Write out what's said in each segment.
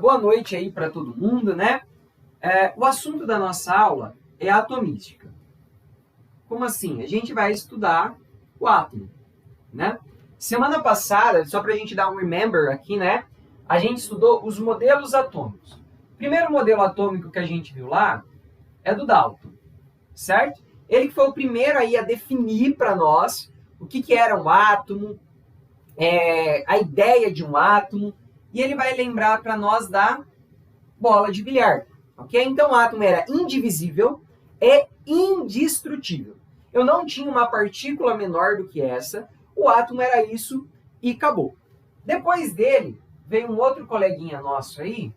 Boa noite aí para todo mundo, né? O assunto da nossa aula é a atomística. Como assim? A gente vai estudar o átomo, né? Semana passada, só para a gente dar um remember aqui, né? A gente estudou os modelos atômicos. O primeiro modelo atômico que a gente viu lá é do Dalton, certo? Ele que foi o primeiro aí a definir para nós o que era um átomo, a ideia de um átomo, e ele vai lembrar para nós da bola de bilhar, ok? Então o átomo era indivisível e indestrutível. Eu não tinha uma partícula menor do que essa, o átomo era isso e acabou. Depois dele, veio um outro coleguinha nosso aí,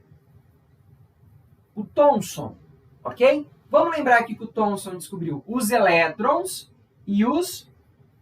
o Thomson, ok? Vamos lembrar aqui que o Thomson descobriu os elétrons e os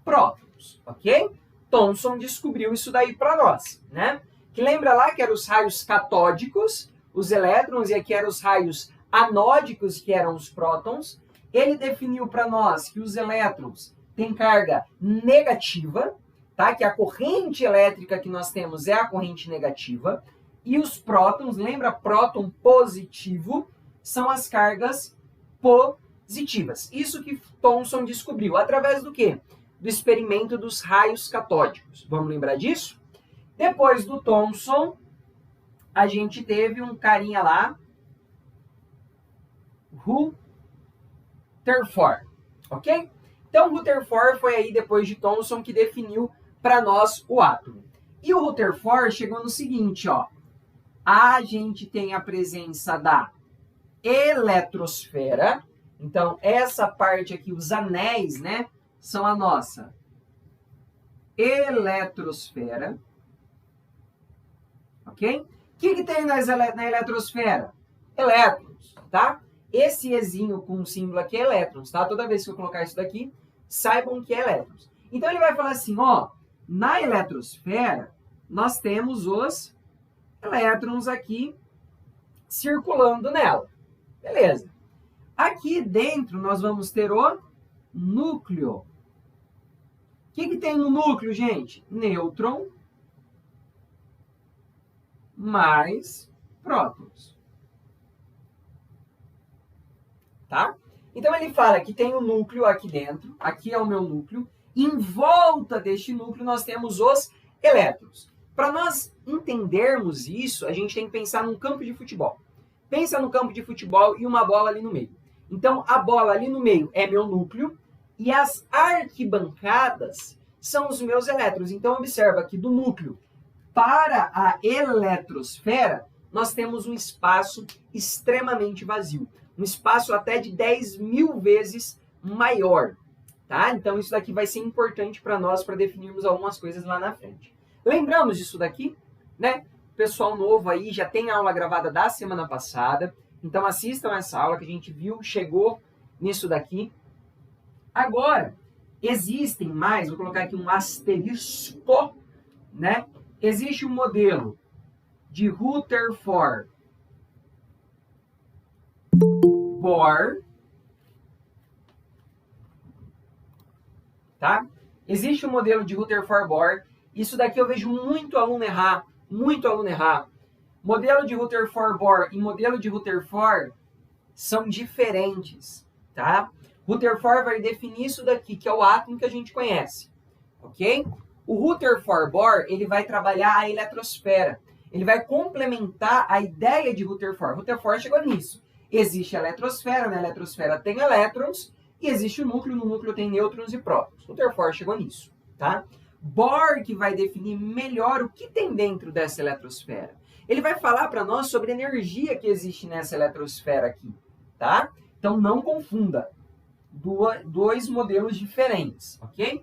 prótons, ok? Thomson descobriu isso daí para nós, né? Que lembra lá que eram os raios catódicos, os elétrons, e aqui eram os raios anódicos, que eram os prótons. Ele definiu para nós que os elétrons têm carga negativa, tá? Que a corrente elétrica que nós temos é a corrente negativa. E os prótons, lembra próton positivo, são as cargas positivas. Isso que Thomson descobriu. Através do quê? Do experimento dos raios catódicos. Vamos lembrar disso? Depois do Thomson, a gente teve um carinha lá, Rutherford, ok? Então, Rutherford foi aí, depois de Thomson, que definiu para nós o átomo. E o Rutherford chegou no seguinte, ó. A gente tem a presença da eletrosfera. Então, essa parte aqui, os anéis, né, são a nossa eletrosfera. Ok? O que tem na eletrosfera? Elétrons, tá? Esse Ezinho com o símbolo aqui é elétrons, tá? Toda vez que eu colocar isso daqui, saibam que é elétrons. Então, ele vai falar assim, ó, na eletrosfera, nós temos os elétrons aqui circulando nela. Beleza. Aqui dentro, nós vamos ter o núcleo. O que tem no núcleo, gente? Nêutron mais prótons. Tá? Então, ele fala que tem um núcleo aqui dentro, aqui é o meu núcleo, e em volta deste núcleo nós temos os elétrons. Para nós entendermos isso, a gente tem que pensar num campo de futebol. Pensa no campo de futebol e uma bola ali no meio. Então, a bola ali no meio é meu núcleo e as arquibancadas são os meus elétrons. Então, observa que do núcleo para a eletrosfera, nós temos um espaço extremamente vazio. Um espaço até de 10.000 vezes maior. Tá? Então, isso daqui vai ser importante para nós, para definirmos algumas coisas lá na frente. Lembramos disso daqui, né? Pessoal novo aí, já tem a aula gravada da semana passada. Então, assistam essa aula que a gente viu, chegou nisso daqui. Agora, existem mais, vou colocar aqui um asterisco, né? Existe um modelo de Rutherford Bohr, tá? Existe um modelo de Rutherford Bohr. Isso daqui eu vejo muito aluno errar, muito aluno errar. Modelo de Rutherford Bohr e modelo de Rutherford são diferentes, tá? Rutherford vai definir isso daqui, que é o átomo que a gente conhece, ok? O Rutherford Bohr, ele vai trabalhar a eletrosfera. Ele vai complementar a ideia de Rutherford. Rutherford chegou nisso. Existe a eletrosfera, na eletrosfera tem elétrons, e existe o núcleo, no núcleo tem nêutrons e prótons. Rutherford chegou nisso, tá? Bohr que vai definir melhor o que tem dentro dessa eletrosfera. Ele vai falar para nós sobre a energia que existe nessa eletrosfera aqui, tá? Então, não confunda. Dois modelos diferentes, ok?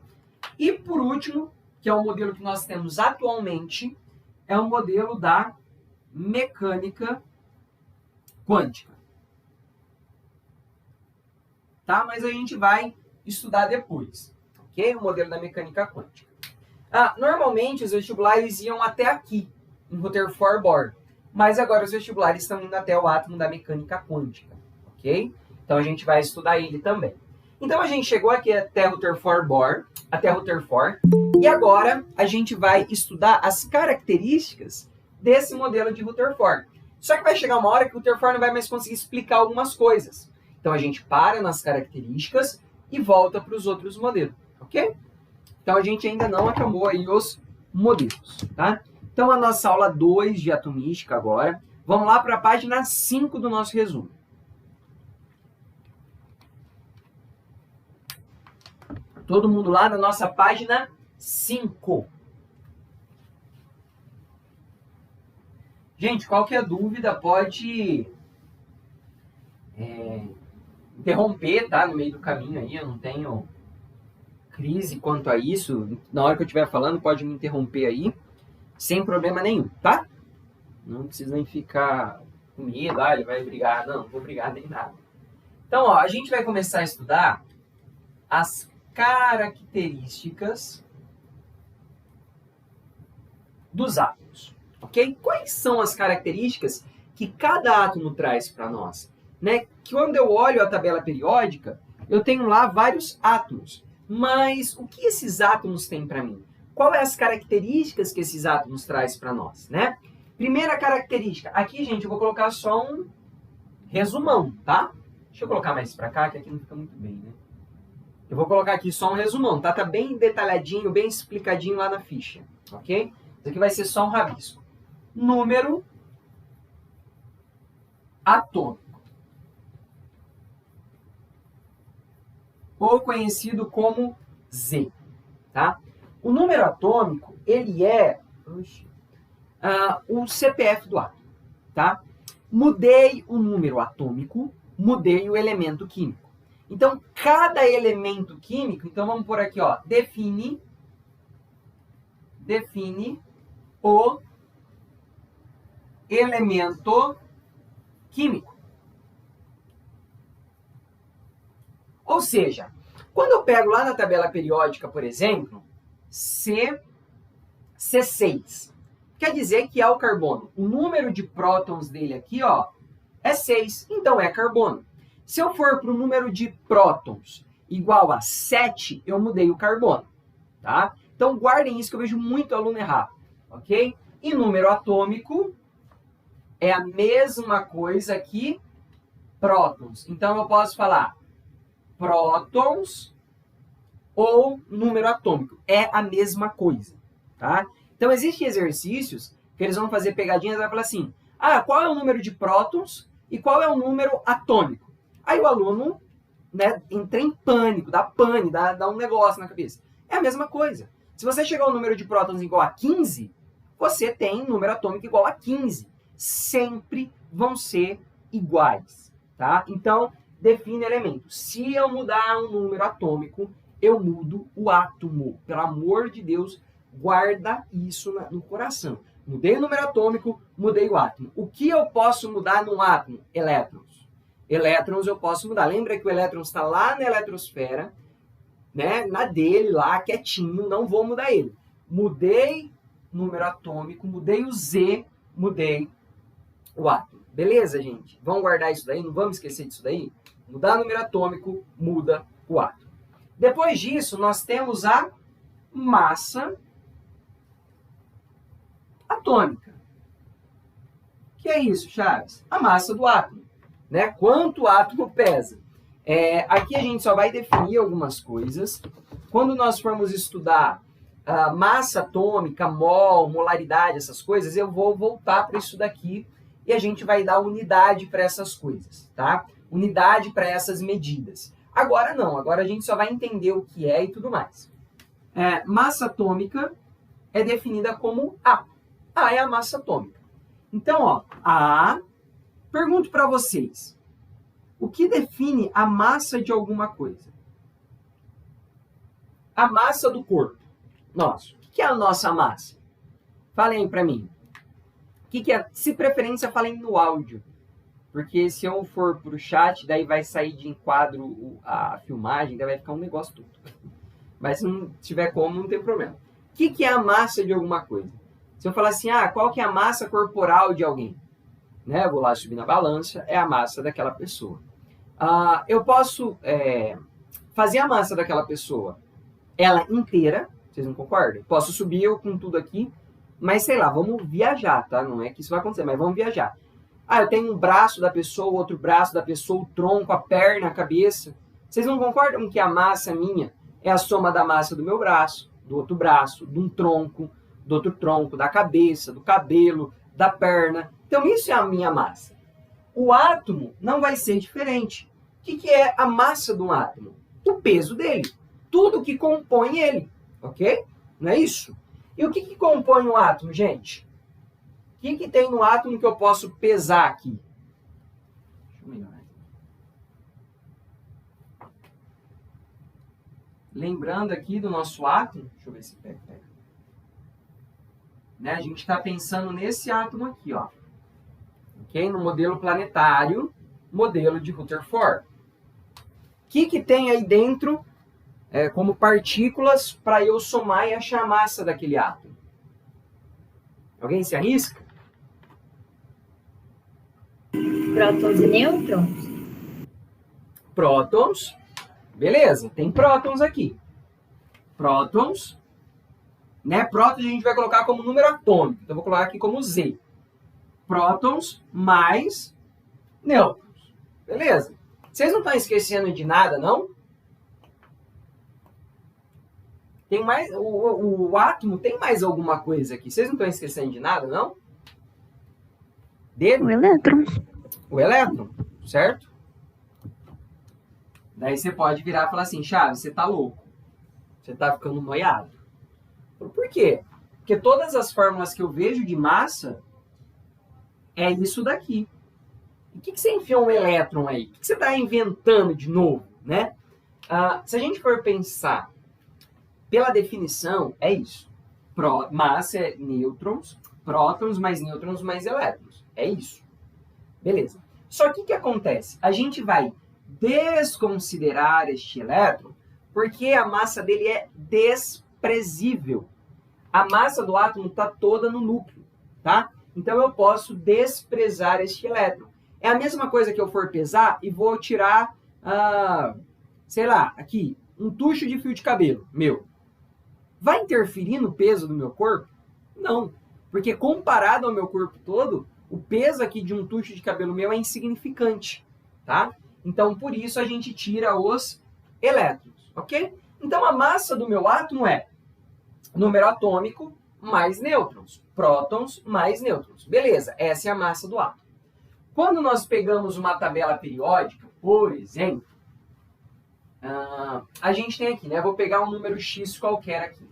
E, por último, que é o modelo que nós temos atualmente, é o modelo da mecânica quântica. Tá? Mas a gente vai estudar depois, ok? O modelo da mecânica quântica. Normalmente, os vestibulares iam até aqui, em Rutherford Bohr. Mas agora os vestibulares estão indo até o átomo da mecânica quântica, ok? Então, a gente vai estudar ele também. Então, a gente chegou aqui até Rutherford Bohr, até Rutherford, e agora a gente vai estudar as características desse modelo de Rutherford. Só que vai chegar uma hora que o Rutherford não vai mais conseguir explicar algumas coisas. Então a gente para nas características e volta para os outros modelos, ok? Então a gente ainda não acabou aí os modelos, tá? Então a nossa aula 2 de atomística agora. Vamos lá para a página 5 do nosso resumo. Todo mundo lá na nossa página 5. Gente, qualquer dúvida pode interromper, tá? No meio do caminho aí, eu não tenho crise quanto a isso. Na hora que eu estiver falando, pode me interromper aí, sem problema nenhum, tá? Não precisa nem ficar com medo, ele vai brigar. Não vou brigar nem nada. Então, ó, a gente vai começar a estudar as características dos átomos, ok? Quais são as características que cada átomo traz para nós? Né? Que quando eu olho a tabela periódica, eu tenho lá vários átomos. Mas o que esses átomos têm para mim? Quais são as características que esses átomos trazem para nós? Né? Primeira característica. Aqui, gente, eu vou colocar só um resumão, tá? Deixa eu colocar mais para cá, que aqui não fica muito bem, né? Eu vou colocar aqui só um resumão, tá? Tá bem detalhadinho, bem explicadinho lá na ficha, ok? Isso aqui vai ser só um rabisco. Número atômico, ou conhecido como Z, tá? O número atômico, ele é o CPF do átomo, tá? Mudei o número atômico, mudei o elemento químico. Então, cada elemento químico, então vamos por aqui, ó, define o elemento químico. Ou seja, quando eu pego lá na tabela periódica, por exemplo, C6, quer dizer que é o carbono. O número de prótons dele aqui, ó, é 6, então é carbono. Se eu for para o número de prótons igual a 7, eu mudei o carbono, tá? Então, guardem isso que eu vejo muito aluno errar, ok? E número atômico é a mesma coisa que prótons. Então, eu posso falar prótons ou número atômico. É a mesma coisa, tá? Então, existem exercícios que eles vão fazer pegadinhas e vai falar assim, qual é o número de prótons e qual é o número atômico? Aí o aluno, né, entra em pânico, dá pane, dá um negócio na cabeça. É a mesma coisa. Se você chegar ao número de prótons igual a 15, você tem número atômico igual a 15. Sempre vão ser iguais, tá? Então, define elemento. Se eu mudar um número atômico, eu mudo o átomo. Pelo amor de Deus, guarda isso no coração. Mudei o número atômico, mudei o átomo. O que eu posso mudar num átomo? Elétrons. Elétrons eu posso mudar. Lembra que o elétron está lá na eletrosfera, né? Na dele lá, quietinho, não vou mudar ele. Mudei o número atômico, mudei o Z, mudei o átomo. Beleza, gente? Vamos guardar isso daí? Não vamos esquecer disso daí? Mudar o número atômico, muda o átomo. Depois disso, nós temos a massa atômica. O que é isso, Chaves? A massa do átomo. Né? Quanto o átomo pesa? Aqui a gente só vai definir algumas coisas. Quando nós formos estudar massa atômica, mol, molaridade, essas coisas, eu vou voltar para isso daqui e a gente vai dar unidade para essas coisas, tá? Unidade para essas medidas. Agora não, agora a gente só vai entender o que é e tudo mais. Massa atômica é definida como A. A é a massa atômica. Então, ó, A... Pergunto para vocês, o que define a massa de alguma coisa? A massa do corpo nosso. O que é a nossa massa? Falem para mim. O que é? Se preferência, falem no áudio. Porque se eu for para o chat, daí vai sair de enquadro a filmagem, daí vai ficar um negócio todo. Mas se não tiver como, não tem problema. O que é a massa de alguma coisa? Se eu falar assim, qual que é a massa corporal de alguém? Né? Eu vou lá subir na balança, é a massa daquela pessoa. Eu posso fazer a massa daquela pessoa, ela inteira, vocês não concordam? Posso subir eu com tudo aqui, Mas sei lá, vamos viajar, tá? Não é que isso vai acontecer, mas vamos viajar. Ah, eu tenho um braço da pessoa, o outro braço da pessoa, o tronco, a perna, a cabeça. Vocês não concordam que a massa minha é a soma da massa do meu braço, do outro braço, de um tronco, do outro tronco, da cabeça, do cabelo, da perna? Então isso é a minha massa. O átomo não vai ser diferente. O que é a massa de um átomo? O peso dele. Tudo que compõe ele, ok? Não é isso? E o que compõe um átomo, gente? O que tem no átomo que eu posso pesar aqui? Deixa eu melhorar. Lembrando aqui do nosso átomo, deixa eu ver se pega. Né? A gente está pensando nesse átomo aqui, ó. Ok? No modelo planetário, modelo de Rutherford. O que tem aí dentro como partículas para eu somar e achar a massa daquele átomo? Alguém se arrisca? Prótons e nêutrons? Prótons. Beleza, tem prótons aqui. Prótons. Né? Prótons a gente vai colocar como número atômico. Então, eu vou colocar aqui como Z. Prótons mais nêutrons. Beleza? Vocês não estão esquecendo de nada, não? Tem mais, o átomo tem mais alguma coisa aqui. Vocês não estão esquecendo de nada, não? Dele? O elétron. O elétron, certo? Daí você pode virar e falar assim, Chaves, você tá louco. Você tá ficando noiado. Por quê? Porque todas as fórmulas que eu vejo de massa é isso daqui. E o que você enfiou um elétron aí? O que você está inventando de novo, né? Se a gente for pensar pela definição, é isso. Massa é nêutrons, prótons mais nêutrons mais elétrons. É isso. Beleza. Só que o que acontece? A gente vai desconsiderar este elétron porque a massa dele é desprezível. A massa do átomo está toda no núcleo, tá? Então eu posso desprezar este elétron. É a mesma coisa que eu for pesar e vou tirar, sei lá, aqui, um tucho de fio de cabelo meu. Vai interferir no peso do meu corpo? Não, porque comparado ao meu corpo todo, o peso aqui de um tucho de cabelo meu é insignificante, tá? Então, por isso, a gente tira os elétrons, ok? Então, a massa do meu átomo é número atômico mais nêutrons, prótons mais nêutrons. Beleza, essa é a massa do átomo. Quando nós pegamos uma tabela periódica, por exemplo, a gente tem aqui, né? Vou pegar um número x qualquer aqui.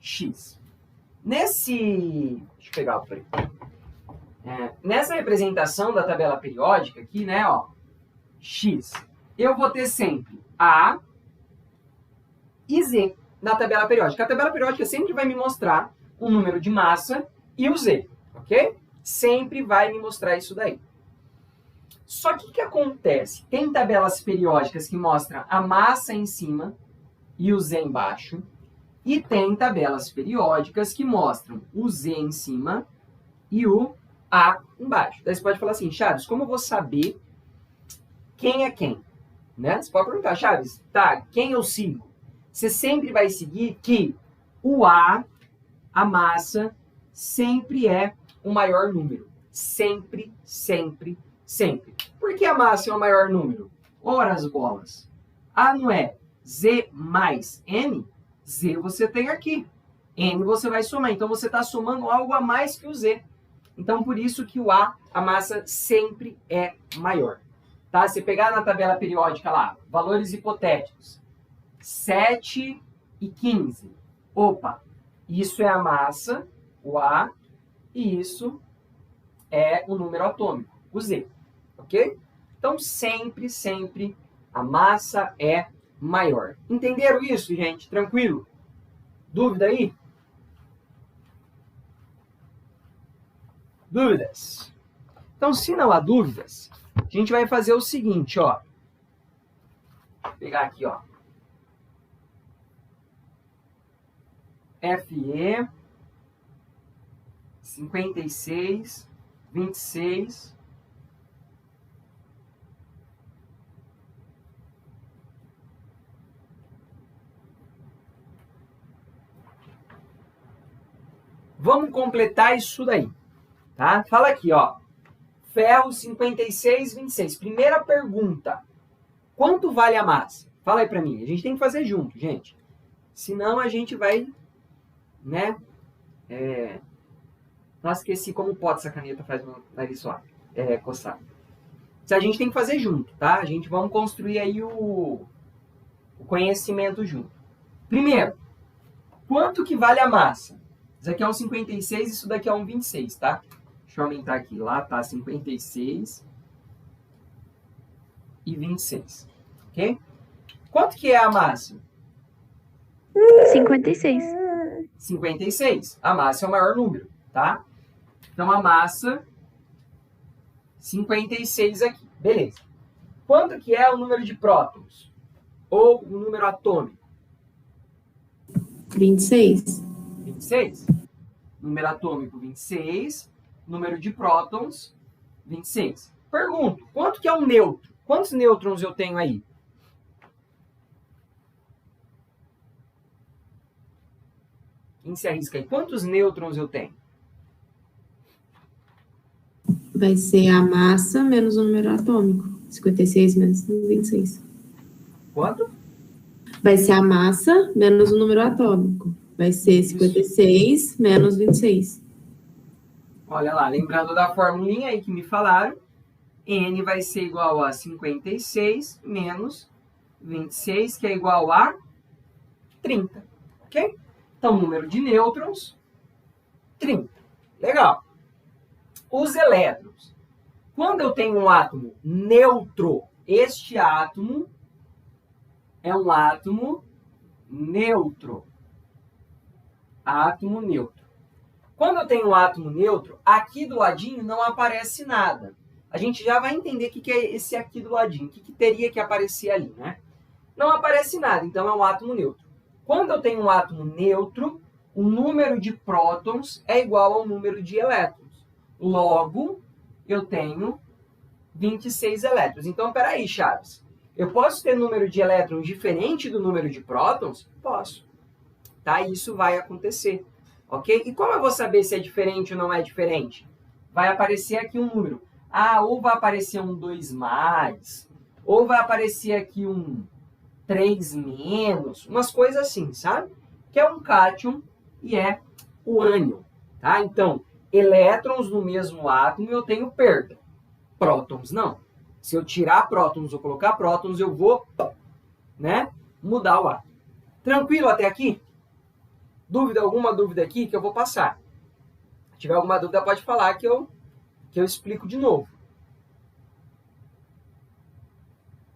X. Deixa eu pegar o preto. Nessa representação da tabela periódica aqui, né, ó, X, eu vou ter sempre A e Z na tabela periódica. A tabela periódica sempre vai me mostrar o número de massa e o Z, ok? Sempre vai me mostrar isso daí. Só que o que acontece? Tem tabelas periódicas que mostram a massa em cima e o Z embaixo, e tem tabelas periódicas que mostram o Z em cima e o A embaixo. Daí você pode falar assim, Chaves, como eu vou saber quem é quem? Né? Você pode perguntar, Chaves, tá, quem eu sigo? Você sempre vai seguir que o A, a massa, sempre é o maior número. Sempre, sempre, sempre. Por que a massa é o maior número? Ora as bolas. A não é Z mais N? Z você tem aqui. N você vai somar. Então, você está somando algo a mais que o Z. Então, por isso que o A, a massa, sempre é maior. Tá? Se pegar na tabela periódica lá, valores hipotéticos, 7 e 15. Opa, isso é a massa, o A, e isso é o número atômico, o Z. Ok? Então, sempre, sempre, a massa é maior. Entenderam isso, gente? Tranquilo? Dúvida aí? Dúvidas? Então, se não há dúvidas, a gente vai fazer o seguinte, ó. Vou pegar aqui, ó. FE 56, 26. Vamos completar isso daí, tá? Fala aqui, ó. Ferro 56, 26. Primeira pergunta. Quanto vale a massa? Fala aí pra mim. A gente tem que fazer junto, gente. Senão a gente vai, né? Nossa, esqueci como pode essa caneta faz meu nariz suave. Coçar. A gente tem que fazer junto, tá? Vamos construir aí o conhecimento junto. Primeiro, quanto que vale a massa? Isso aqui é um 56, isso daqui é um 26, tá? Deixa eu aumentar aqui. Lá tá 56 e 26, ok? Quanto que é a massa? 56. 56. A massa é o maior número, tá? Então, a massa, 56 aqui. Beleza. Quanto que é o número de prótons? Ou o número atômico? 26. 26. Número atômico, 26. Número de prótons, 26. Pergunto, quanto que é um nêutron? Quantos nêutrons eu tenho aí? Quem se arrisca aí? Quantos nêutrons eu tenho? Vai ser a massa menos o número atômico. 56 menos 26. Quanto? Vai ser a massa menos o número atômico. Vai ser 56 menos 26. Olha lá, lembrando da formulinha aí que me falaram, N vai ser igual a 56 menos 26, que é igual a 30, ok? Então, número de nêutrons, 30. Legal. Os elétrons. Quando eu tenho um átomo neutro, este átomo é um átomo neutro. Átomo neutro. Quando eu tenho um átomo neutro, aqui do ladinho não aparece nada. A gente já vai entender o que é esse aqui do ladinho, o que teria que aparecer ali, né? Não aparece nada, então é um átomo neutro. Quando eu tenho um átomo neutro, o número de prótons é igual ao número de elétrons. Logo, eu tenho 26 elétrons. Então, peraí, Chaves. Eu posso ter número de elétrons diferente do número de prótons? Posso. Tá? Isso vai acontecer. Ok? E como eu vou saber se é diferente ou não é diferente? Vai aparecer aqui um número. Ou vai aparecer um 2+, ou vai aparecer aqui um 3-, umas coisas assim, sabe? Que é um cátion e é o ânion. Tá? Então, elétrons no mesmo átomo eu tenho perda. Prótons não. Se eu tirar prótons ou colocar prótons, eu vou, né, mudar o átomo. Tranquilo até aqui? Alguma dúvida aqui que eu vou passar? Se tiver alguma dúvida, pode falar que eu explico de novo.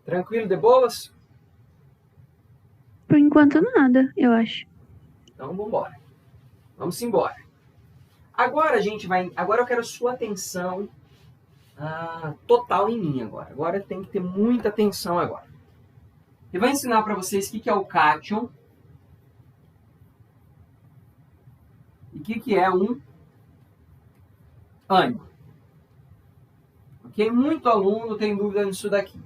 Tranquilo, de boas? Por enquanto, nada, eu acho. Então, vamos embora. Vamos embora. Agora, agora eu quero sua atenção total em mim agora. Agora tem que ter muita atenção agora. Eu vou ensinar para vocês o que é o cátion e o que é um ânion. Ok? Muito aluno tem dúvida nisso daqui.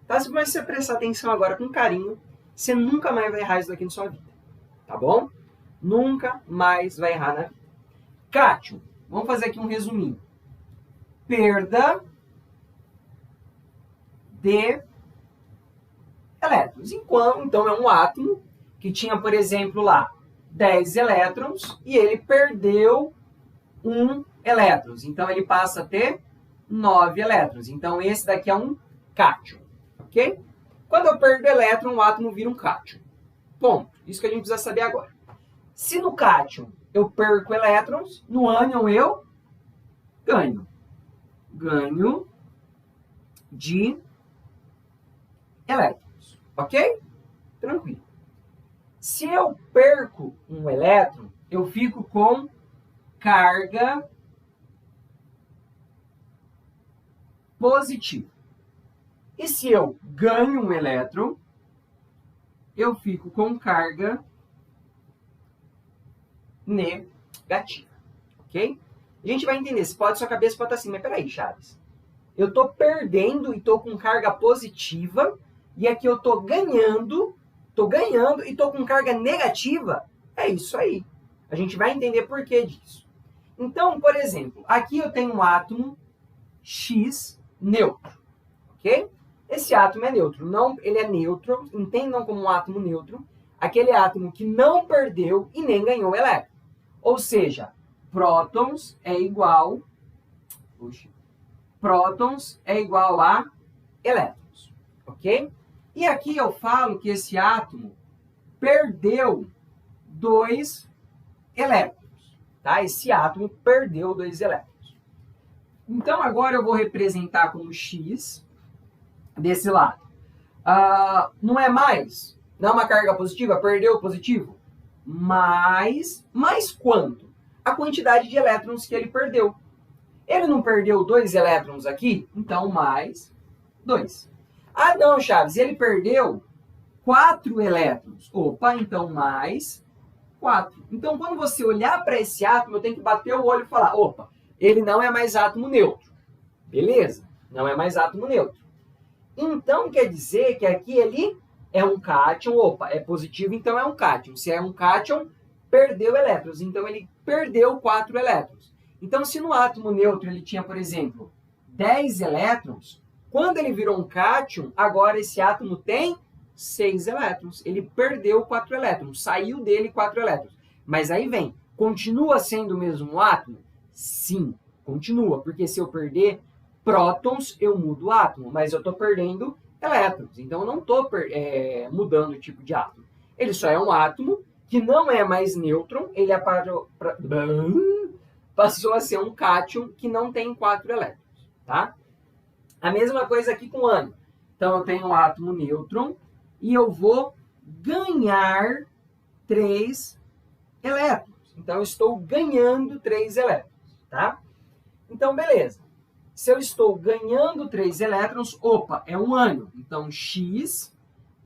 Tá? Se você prestar atenção agora com carinho, você nunca mais vai errar isso daqui na sua vida. Tá bom? Nunca mais vai errar na vida. Cátion. Vamos fazer aqui um resuminho. Perda de elétrons. Então, é um átomo que tinha, por exemplo, lá 10 elétrons e ele perdeu 1 elétron. Então, ele passa a ter 9 elétrons. Então, esse daqui é um cátion. Ok? Quando eu perdo elétron, o átomo vira um cátion. Ponto. Isso que a gente precisa saber agora. Se no cátion eu perco elétrons, no ânion eu ganho. Ganho de elétrons. Ok? Tranquilo. Se eu perco um elétron, eu fico com carga positiva. E se eu ganho um elétron, eu fico com carga negativa. Ok? A gente vai entender. Sua cabeça pode estar assim, mas peraí, Chaves. Eu estou perdendo e estou com carga positiva, e aqui eu estou ganhando e estou com carga negativa. É isso aí. A gente vai entender por que disso. Então, por exemplo, aqui eu tenho um átomo X neutro, ok? Esse átomo é neutro, não, ele é neutro, entendam como um átomo neutro, aquele átomo que não perdeu e nem ganhou elétron. Ou seja, prótons é igual a elétrons, ok? E aqui eu falo que esse átomo perdeu 2 elétrons, tá? Esse átomo perdeu 2 elétrons. Então, agora eu vou representar como X desse lado. Não é mais? Não é uma carga positiva? Perdeu o positivo? Mais quanto? A quantidade de elétrons que ele perdeu. Ele não perdeu 2 elétrons aqui? Então, mais 2. Ah, não, Chaves, ele perdeu 4 elétrons. Opa, então mais 4. Então, quando você olhar para esse átomo, eu tenho que bater o olho e falar, opa, ele não é mais átomo neutro. Beleza? Não é mais átomo neutro. Então, quer dizer que aqui ele é um cátion. Opa, é positivo, então é um cátion. Se é um cátion, perdeu elétrons. Então, ele perdeu 4 elétrons. Então, se no átomo neutro ele tinha, por exemplo, 10 elétrons, quando ele virou um cátion, agora esse átomo tem 6 elétrons. Ele perdeu 4 elétrons. Saiu dele 4 elétrons. Mas aí vem, continua sendo o mesmo átomo? Sim, continua. Porque se eu perder prótons, eu mudo o átomo. Mas eu estou perdendo elétrons. Então, eu não estou mudando o tipo de átomo. Ele só é um átomo que não é mais nêutron. Ele passou a ser um cátion que não tem 4 elétrons. Tá? A mesma coisa aqui com o ânion. Então, eu tenho um átomo nêutron e eu vou ganhar 3 elétrons. Então, eu estou ganhando 3 elétrons, tá? Então, beleza. Se eu estou ganhando 3 elétrons, opa, é um ânion. Então, X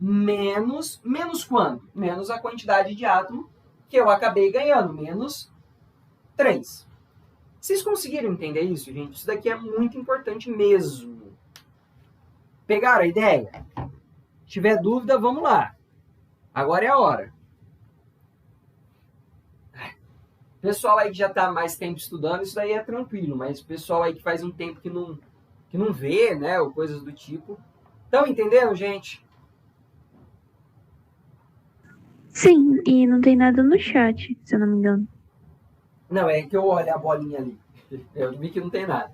menos quanto? Menos a quantidade de átomo que eu acabei ganhando, menos 3. Vocês conseguiram entender isso, gente? Isso daqui é muito importante mesmo. Pegaram a ideia? Se tiver dúvida, vamos lá. Agora é a hora. Pessoal aí que já está mais tempo estudando, isso daí é tranquilo. Mas pessoal aí que faz um tempo que não vê, né? Ou coisas do tipo. Estão entendendo, gente? Sim, e não tem nada no chat, se eu não me engano. Não, é que eu olho a bolinha ali. Eu vi que não tem nada.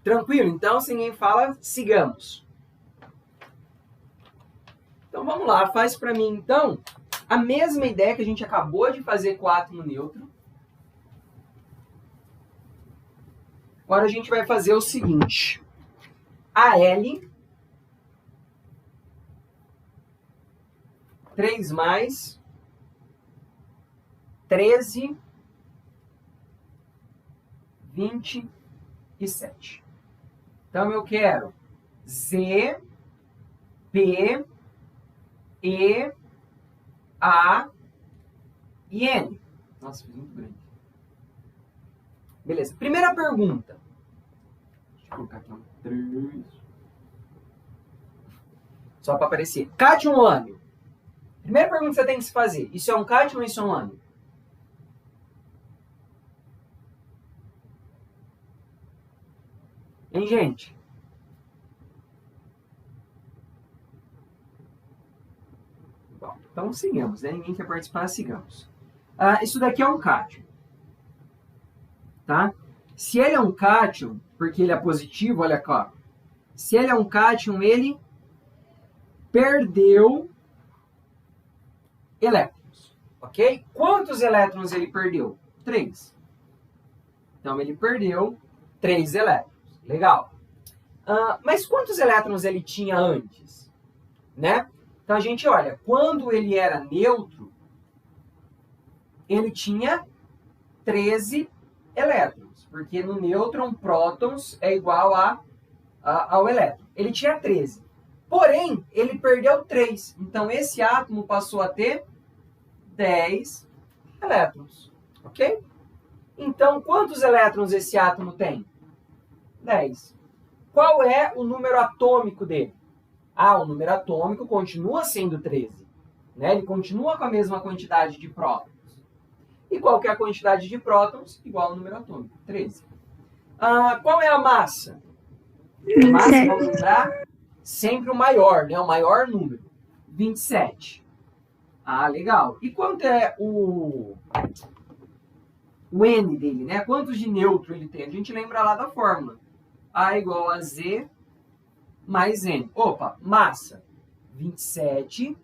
Tranquilo? Então, se ninguém fala, sigamos. Então, vamos lá. Faz para mim, então, a mesma ideia que a gente acabou de fazer com o átomo neutro. Agora, a gente vai fazer o seguinte. Al, 3 mais, 13, 27. Então, eu quero Z, P, E, A e N. Nossa, fiz muito grande. Beleza. Primeira pergunta. Deixa eu colocar aqui um 3. Só para aparecer. Cátion ou ânion? Primeira pergunta que você tem que se fazer. Isso é um cátion ou isso é um ânion? Hein, gente? Bom, então sigamos, né? Ninguém quer participar, sigamos. Isso daqui é um cátion. Tá? Se ele é um cátion, porque ele é positivo, olha cá. Se ele é um cátion, ele perdeu elétrons. Ok? Quantos elétrons ele perdeu? 3. Então, ele perdeu 3 elétrons. Legal. Mas quantos elétrons ele tinha antes? Né? Então, a gente olha, quando ele era neutro, ele tinha 13 elétrons. Porque no nêutron, prótons é igual ao elétron. Ele tinha 13. Porém, ele perdeu 3. Então, esse átomo passou a ter 10 elétrons. Ok? Então, quantos elétrons esse átomo tem? 10. Qual é o número atômico dele? O número atômico continua sendo 13. Né? Ele continua com a mesma quantidade de prótons. E qual que é a quantidade de prótons? Igual ao número atômico, 13. Qual é a massa? A massa, 27. vamos lembrar, sempre o maior, né? O maior número, 27. Legal. E quanto é o N dele, né? Quantos de neutro ele tem? A gente lembra lá da fórmula. A igual a Z mais N. Opa, massa, 27,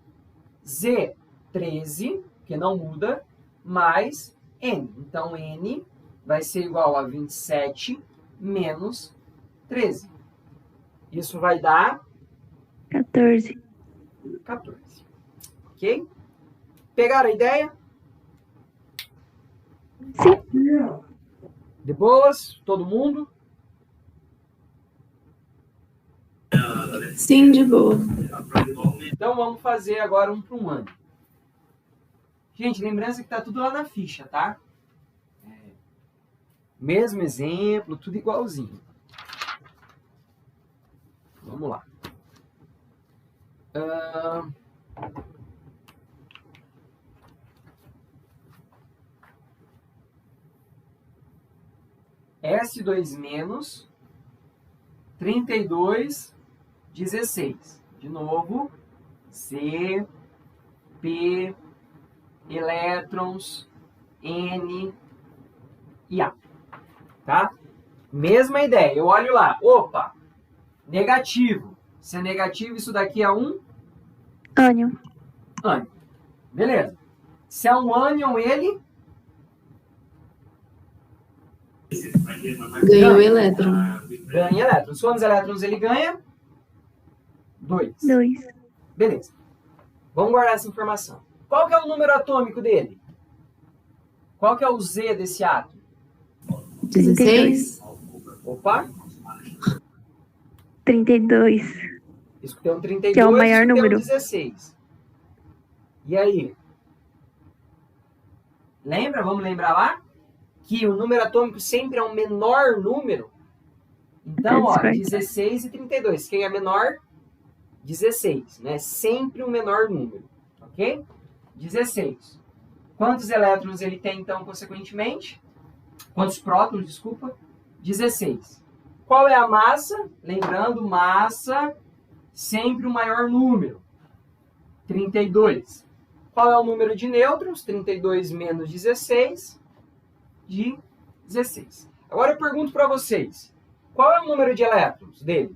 Z, 13, que não muda, mais N. Então, N vai ser igual a 27 menos 13. Isso vai dar 14. 14. Ok? Pegaram a ideia? Sim. De boas? Todo mundo? Sim, de boa. Então, vamos fazer agora um para um ano. Gente, lembrança que está tudo lá na ficha, tá? Mesmo exemplo, tudo igualzinho. Vamos lá. S2 menos 32, 16. De novo, C, P, elétrons, N e A. Tá? Mesma ideia. Eu olho lá. Opa, negativo. Se é negativo, isso daqui é um Ânion. ânion. Beleza. Se é um ânion, ele Ganhou o elétron. ganha elétrons. Quantos elétrons ele ganha? 2. 2. Beleza. Vamos guardar essa informação. Qual que é o número atômico dele? Qual que é o Z desse átomo? 16. Opa, 32. isso que tem um 32, Que é o maior isso que tem número. um 16. E aí? Lembra? Vamos lembrar lá? Que o número atômico sempre é um menor número. Então, ó, 16 e 32. Quem é menor? 16, né? Sempre um menor número, ok? 16. Quantos elétrons ele tem, então, consequentemente? Quantos prótons, desculpa? 16. Qual é a massa? Lembrando, massa, sempre o maior número. 32. Qual é o número de nêutrons? 32 menos 16, de 16. Agora eu pergunto para vocês, qual é o número de elétrons dele?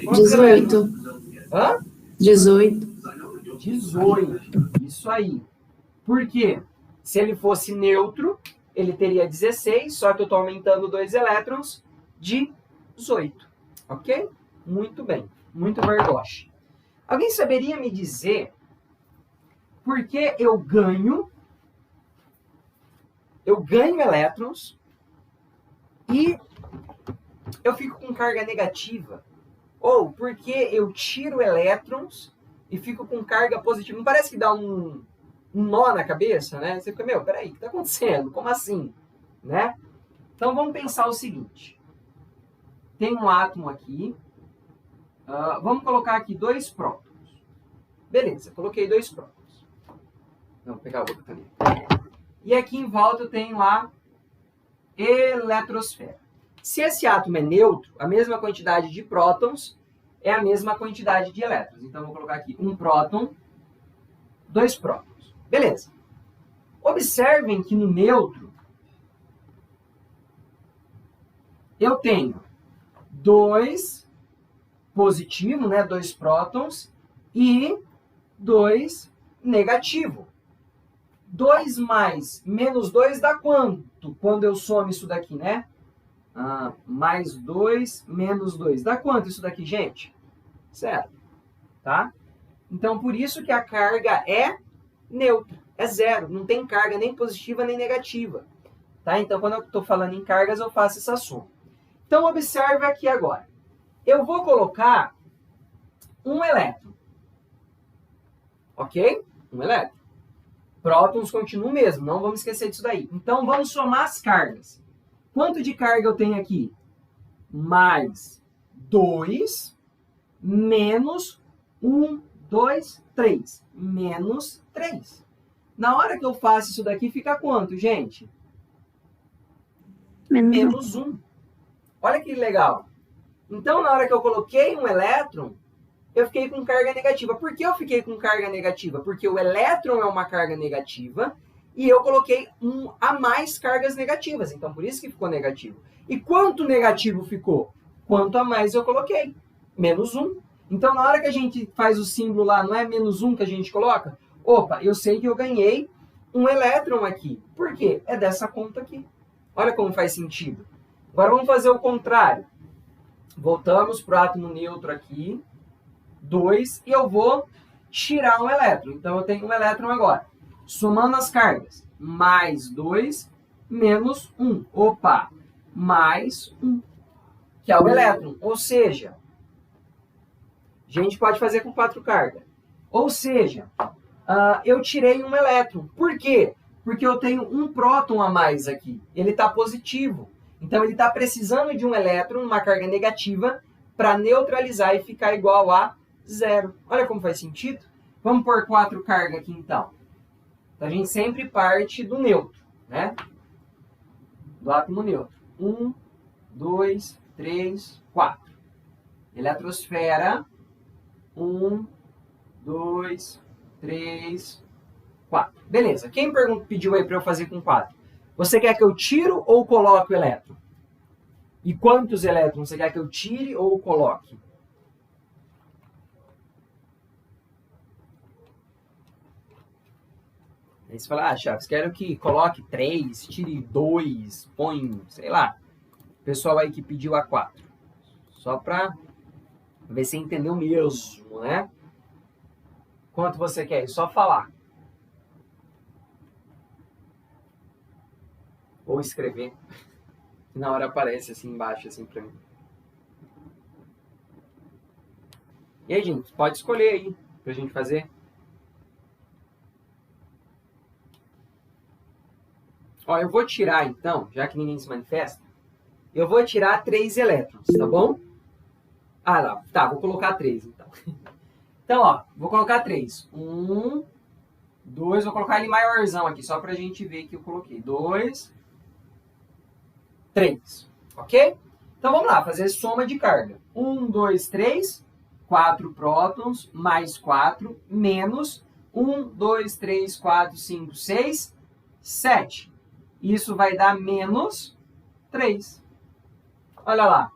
Quantos 18. elétrons? Hã? 18. 18. Isso aí. Por quê? Se ele fosse neutro, ele teria 16, só que eu estou aumentando 2 elétrons de 18. Ok? Muito bem. Muito verdoche. Alguém saberia me dizer por que eu ganho elétrons e eu fico com carga negativa? Ou por que eu tiro elétrons e fico com carga positiva? Não parece que dá um nó na cabeça, né? Você fica, peraí, o que está acontecendo? Como assim? Né? Então, vamos pensar o seguinte. Tem um átomo aqui. Vamos colocar aqui 2 prótons. Beleza, coloquei 2 prótons. Vou pegar a outra caneta. E aqui em volta eu tenho a eletrosfera. Se esse átomo é neutro, a mesma quantidade de prótons é a mesma quantidade de elétrons. Então, eu vou colocar aqui 1 próton, 2 prótons. Beleza. Observem que no neutro eu tenho 2 positivo, né, 2 prótons, e 2 negativo. 2 mais menos 2 dá quanto? Quando eu somo isso daqui, né? Mais 2 menos 2. Dá quanto isso daqui, gente? 0. Tá? Então, por isso que a carga é neutra. É 0. Não tem carga nem positiva nem negativa. Tá? Então, quando eu estou falando em cargas, eu faço essa soma. Então, observe aqui agora. Eu vou colocar um elétron. Ok? Um elétron. Prótons continuam o mesmo. Não vamos esquecer disso daí. Então, vamos somar as cargas. Quanto de carga eu tenho aqui? Mais 2 menos 1, 2, 3. Menos 3. Na hora que eu faço isso daqui, fica quanto, gente? Menos 1. -1. Olha que legal. Então, na hora que eu coloquei um elétron, eu fiquei com carga negativa. Por que eu fiquei com carga negativa? Porque o elétron é uma carga negativa e eu coloquei a mais cargas negativas. Então, por isso que ficou negativo. E quanto negativo ficou? Quanto a mais eu coloquei? -1. Então, na hora que a gente faz o símbolo lá, não é -1 que a gente coloca? Opa, eu sei que eu ganhei um elétron aqui. Por quê? É dessa conta aqui. Olha como faz sentido. Agora vamos fazer o contrário. Voltamos para o átomo neutro aqui. 2, e eu vou tirar um elétron. Então, eu tenho um elétron agora. Somando as cargas. Mais 2, menos 1. Opa! Mais 1. Que é o elétron. Ou seja, a gente pode fazer com 4 cargas. Ou seja, eu tirei um elétron. Por quê? Porque eu tenho um próton a mais aqui. Ele está positivo. Então, ele está precisando de um elétron, uma carga negativa, para neutralizar e ficar igual a 0. Olha como faz sentido? Vamos pôr 4 cargas aqui, então. Então, a gente sempre parte do neutro, né? Do átomo neutro. 1, 2, 3, 4. Eletrosfera. 1, 2, 3, 4. Beleza. Quem pediu aí para eu fazer com 4? Você quer que eu tiro ou coloque o elétron? E quantos elétrons você quer que eu tire ou coloque? Aí você fala, Chaves, quero que coloque 3, tire 2, põe, sei lá. O pessoal aí que pediu a 4. Só para ver se entendeu mesmo, né? Quanto você quer? É só falar. Ou escrever. E na hora aparece assim embaixo, assim pra mim. E aí, gente, pode escolher aí pra gente fazer. Ó, eu vou tirar então, já que ninguém se manifesta, eu vou tirar 3 elétrons, tá bom? Ah, lá, tá, vou colocar 3 então. Então, ó, vou colocar 3. 1, 2, vou colocar ele maiorzão aqui, só pra gente ver que eu coloquei. 2, 3, ok? Então, vamos lá, fazer soma de carga. 1, 2, 3, 4 prótons, mais 4, menos 1, 2, 3, 4, 5, 6, 7. Isso vai dar menos 3. Olha lá,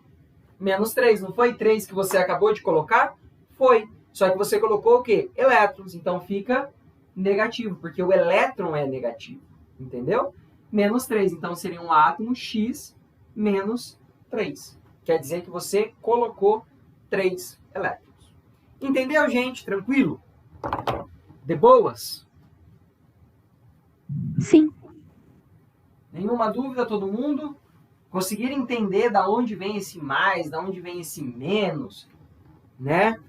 menos 3, não foi 3 que você acabou de colocar? Foi, só que você colocou o quê? Elétrons, então fica negativo, porque o elétron é negativo, entendeu? Menos 3, então seria um átomo X menos 3. Quer dizer que você colocou 3 elétrons. Entendeu, gente? Tranquilo? De boas? Sim. Nenhuma dúvida, todo mundo? Conseguiram entender da onde vem esse mais, da onde vem esse menos, né?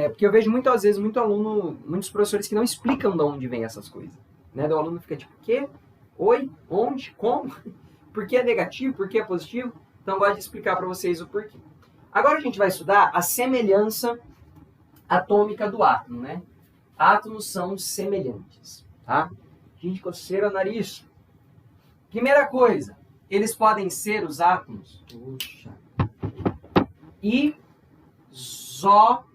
Porque eu vejo muitas vezes muitos professores que não explicam de onde vem essas coisas, né? O aluno fica tipo, o quê? Oi? Onde? Como? Por que é negativo? Por que é positivo? Então, eu gosto de explicar para vocês o porquê. Agora a gente vai estudar a semelhança atômica do átomo, né? Átomos são semelhantes, tá? Gente, coceira o nariz. Primeira coisa, eles podem ser os átomos isótopos.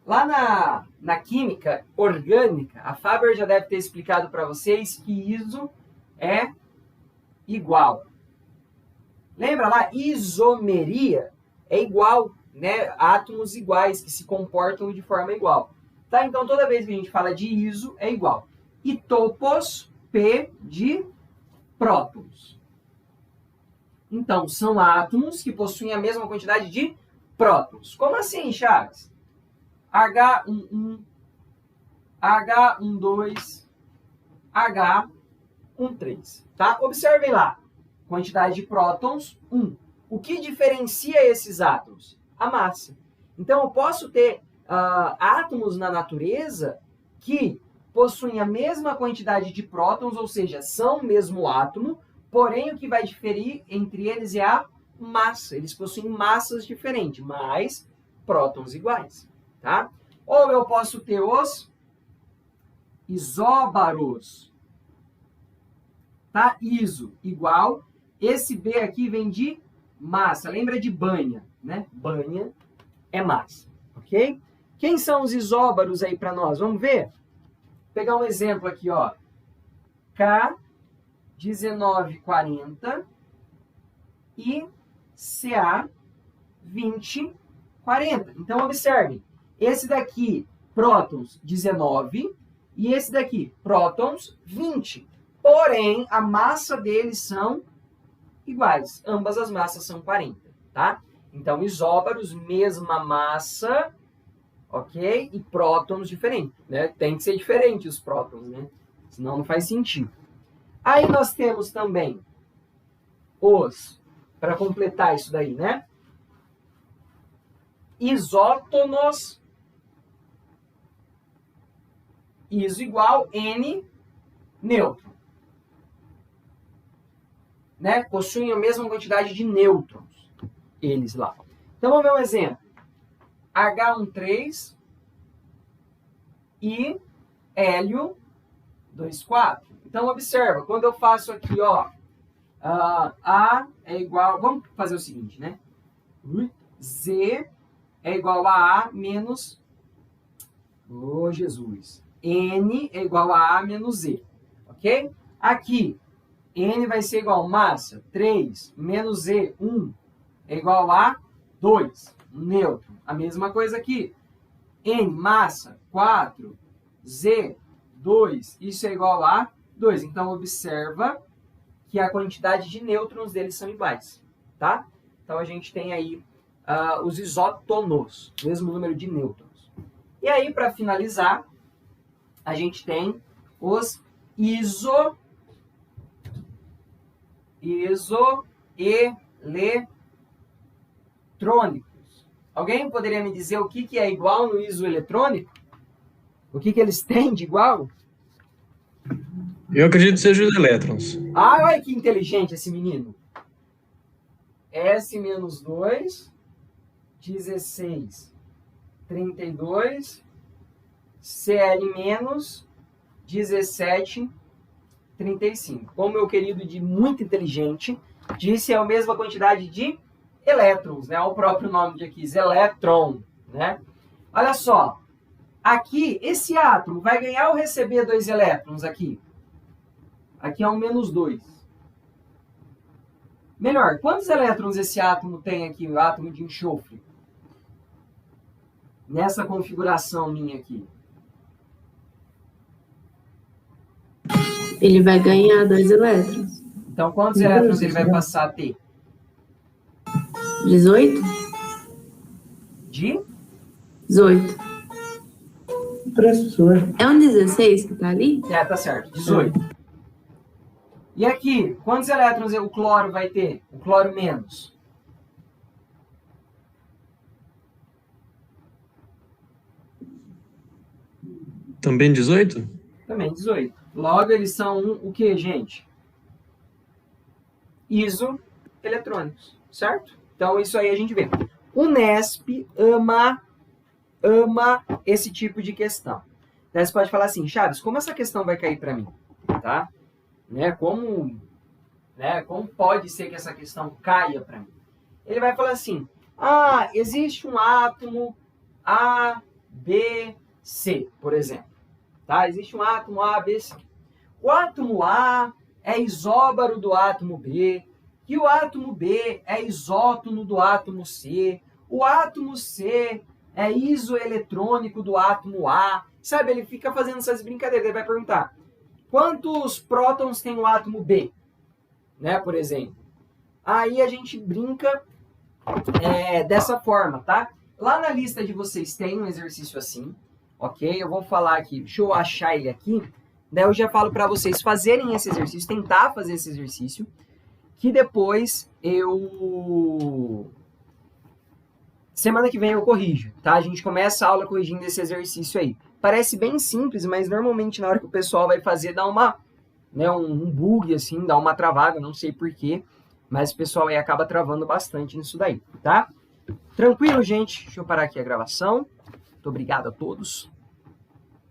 Lá na química orgânica, a Faber já deve ter explicado para vocês que iso é igual. Lembra lá? Isomeria é igual, né? Átomos iguais que se comportam de forma igual. Tá? Então, toda vez que a gente fala de iso, é igual. E topos, P de prótons. Então, são átomos que possuem a mesma quantidade de prótons. Como assim, Chaves? H11, H12, H13. Tá? Observem lá. Quantidade de prótons, 1. O que diferencia esses átomos? A massa. Então, eu posso ter átomos na natureza que possuem a mesma quantidade de prótons, ou seja, são o mesmo átomo, porém o que vai diferir entre eles é a massa. Eles possuem massas diferentes, mas prótons iguais. Tá? Ou eu posso ter os isóbaros. Tá? Iso igual. Esse B aqui vem de massa. Lembra de banha, né? Banha é massa, ok? Quem são os isóbaros aí para nós? Vamos ver? Vou pegar um exemplo aqui, ó. K1940 e CA2040. Então, observem. Esse daqui, prótons 19, e esse daqui, prótons 20. Porém, a massa deles são iguais. Ambas as massas são 40, tá? Então, isóbaros, mesma massa, ok? E prótons diferentes, né? Tem que ser diferente os prótons, né? Senão não faz sentido. Aí nós temos também os, para completar isso daí, né? Isótonos, iso igual N nêutron. Né? Possuem a mesma quantidade de nêutrons, eles lá. Então, vamos ver um exemplo. H13 e hélio 24. Então, observa, quando eu faço aqui, ó, A é igual... Vamos fazer o seguinte, né? Z é igual a A menos... Oh, Jesus! N é igual a A menos Z, ok? Aqui, N vai ser igual a massa, 3, menos Z, 1, é igual a 2, nêutron. A mesma coisa aqui. N, massa, 4, Z, 2, isso é igual a 2. Então, observa que a quantidade de nêutrons deles são iguais, tá? Então, a gente tem aí os isótonos, mesmo número de nêutrons. E aí, para finalizar, a gente tem os isoeletrônicos. Alguém poderia me dizer o que é igual no isoeletrônico? O que eles têm de igual? Eu acredito que sejam os elétrons. Ah, olha que inteligente esse menino. S-2, 16, 32, Cl-, 17, 35. Como meu querido de muito inteligente disse, é a mesma quantidade de elétrons, né? O próprio nome de aqui, elétron, né? Olha só, aqui, esse átomo vai ganhar ou receber 2 elétrons aqui? Aqui é um menos 2. Melhor, quantos elétrons esse átomo tem aqui, o átomo de enxofre? Nessa configuração minha aqui. Ele vai ganhar 2 elétrons. Então, quantos elétrons ele vai passar a ter? 18? De? 18. Professor. É um 16 que tá ali? É, tá certo, 18. E aqui, quantos elétrons o cloro vai ter? O cloro menos. Também 18? Também 18. Logo, eles são o que, gente? Isoeletrônicos, certo? Então, isso aí a gente vê. O Nesp ama esse tipo de questão. Daí você pode falar assim, Chaves, como essa questão vai cair para mim? Tá? Como pode ser que essa questão caia para mim? Ele vai falar assim, existe um átomo A, B, C, por exemplo. Tá? Existe um átomo A, B, C. O átomo A é isóbaro do átomo B, e o átomo B é isótono do átomo C, o átomo C é isoeletrônico do átomo A. Sabe, ele fica fazendo essas brincadeiras, ele vai perguntar, quantos prótons tem o átomo B? Né, por exemplo. Aí a gente brinca dessa forma, tá? Lá na lista de vocês tem um exercício assim, ok? Eu vou falar aqui, deixa eu achar ele aqui, daí eu já falo para vocês fazerem esse exercício, tentar fazer esse exercício, que depois semana que vem eu corrijo, tá? A gente começa a aula corrigindo esse exercício aí. Parece bem simples, mas normalmente na hora que o pessoal vai fazer dá um bug, assim, dá uma travada, não sei porquê, mas o pessoal aí acaba travando bastante nisso daí, tá? Tranquilo, gente? Deixa eu parar aqui a gravação. Muito obrigado a todos.